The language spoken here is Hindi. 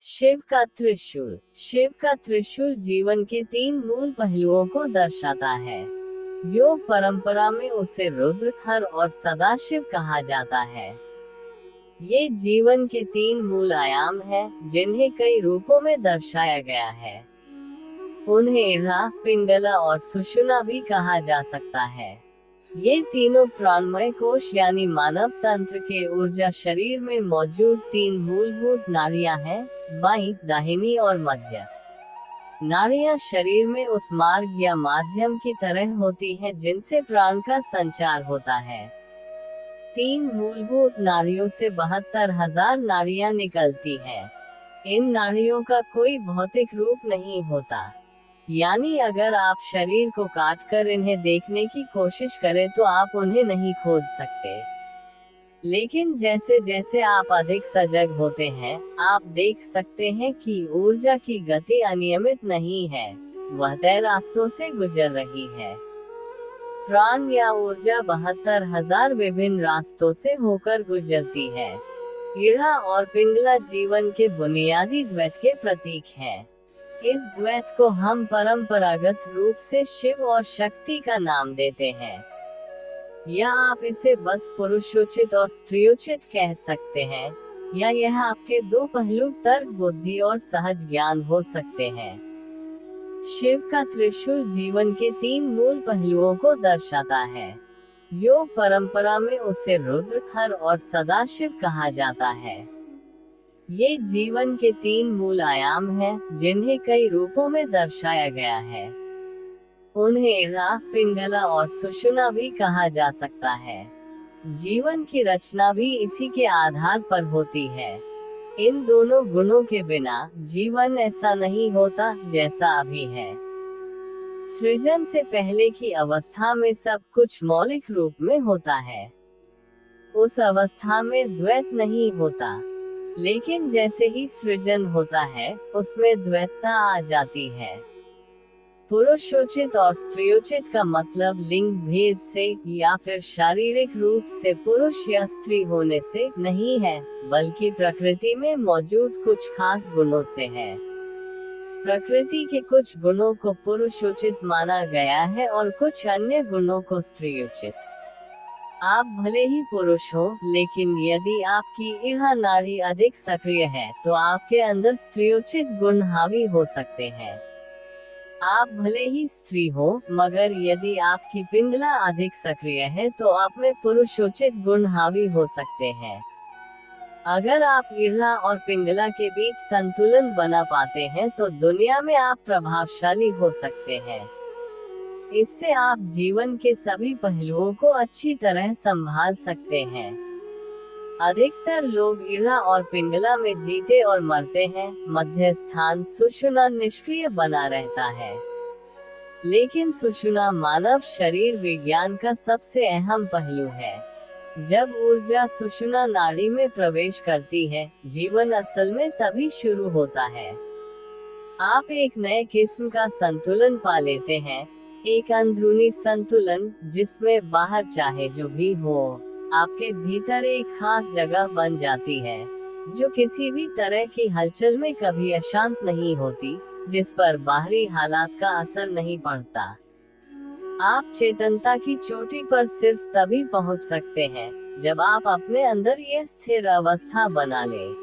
शिव का त्रिशूल। शिव का त्रिशूल जीवन के 3 मूल पहलुओं को दर्शाता है। योग परंपरा में उसे रुद्र, हर और सदाशिव कहा जाता है। ये जीवन के 3 मूल आयाम हैं, जिन्हें कई रूपों में दर्शाया गया है। उन्हें इड़ा, पिंगला और सुषुम्ना भी कहा जा सकता है। ये तीनों प्राणमय कोश यानी मानव तंत्र के ऊर्जा शरीर में मौजूद 3 मूलभूत नाड़ियां हैं, बाईं, दाहिनी और मध्य। नाड़ियां शरीर में उस मार्ग या माध्यम की तरह होती हैं जिनसे प्राण का संचार होता है। 3 मूलभूत नाड़ियों से 72,000 नाड़ियां निकलती हैं। इन नाड़ियों का कोई भौतिक रूप नहीं होता, यानी अगर आप शरीर को काटकर इन्हें देखने की कोशिश करें तो आप उन्हें नहीं खोज सकते। लेकिन जैसे जैसे आप अधिक सजग होते हैं, आप देख सकते हैं कि ऊर्जा की गति अनियमित नहीं है, वह तय रास्तों से गुजर रही है। प्राण या ऊर्जा 72,000 विभिन्न रास्तों से होकर गुजरती है। इड़ा और पिंगला जीवन के बुनियादी द्वैत के प्रतीक हैं। इस द्वैत को हम परंपरागत रूप से शिव और शक्ति का नाम देते हैं, या आप इसे बस पुरुषोचित और स्त्रियोचित कह सकते हैं, या यह आपके 2 पहलू तर्क, बुद्धि और सहज ज्ञान हो सकते हैं। शिव का त्रिशूल जीवन के 3 मूल पहलुओं को दर्शाता है। योग परंपरा में उसे रुद्र, हर और सदाशिव कहा जाता है। ये जीवन के 3 मूल आयाम हैं, जिन्हें कई रूपों में दर्शाया गया है। उन्हें इड़ा, पिंगला और सुषुम्ना भी कहा जा सकता है। जीवन की रचना भी इसी के आधार पर होती है। इन दोनों गुणों के बिना जीवन ऐसा नहीं होता जैसा अभी है। सृजन से पहले की अवस्था में सब कुछ मौलिक रूप में होता है। उस अवस्था में द्वैत नहीं होता, लेकिन जैसे ही सृजन होता है, उसमें द्वैतता आ जाती है। पुरुषोचित और स्त्रियोचित का मतलब लिंग भेद से या फिर शारीरिक रूप से पुरुष या स्त्री होने से नहीं है, बल्कि प्रकृति में मौजूद कुछ खास गुणों से है। प्रकृति के कुछ गुणों को पुरुषोचित माना गया है और कुछ अन्य गुणों को स्त्रियोचित। आप भले ही पुरुष हो, लेकिन यदि आपकी इड़ा नाड़ी अधिक सक्रिय है तो आपके अंदर स्त्रियोचित गुण हावी हो सकते हैं। आप भले ही स्त्री हो, मगर यदि आपकी पिंगला अधिक सक्रिय है तो आप में पुरुषोचित गुण हावी हो सकते हैं। अगर आप इड़ा और पिंगला के बीच संतुलन बना पाते हैं तो दुनिया में आप प्रभावशाली हो सकते हैं। इससे आप जीवन के सभी पहलुओं को अच्छी तरह संभाल सकते हैं। अधिकतर लोग इड़ा और पिंगला में जीते और मरते हैं, मध्य स्थान सुषुम्ना निष्क्रिय बना रहता है। लेकिन सुषुम्ना मानव शरीर विज्ञान का सबसे अहम पहलू है। जब ऊर्जा सुषुम्ना नाड़ी में प्रवेश करती है, जीवन असल में तभी शुरू होता है। आप एक नए किस्म का संतुलन पा लेते हैं, एक अंदरूनी संतुलन जिसमें बाहर चाहे जो भी हो, आपके भीतर एक खास जगह बन जाती है, जो किसी भी तरह की हलचल में कभी अशांत नहीं होती, जिस पर बाहरी हालात का असर नहीं पड़ता। आप चेतनता की चोटी पर सिर्फ तभी पहुंच सकते हैं जब आप अपने अंदर यह स्थिर अवस्था बना लें।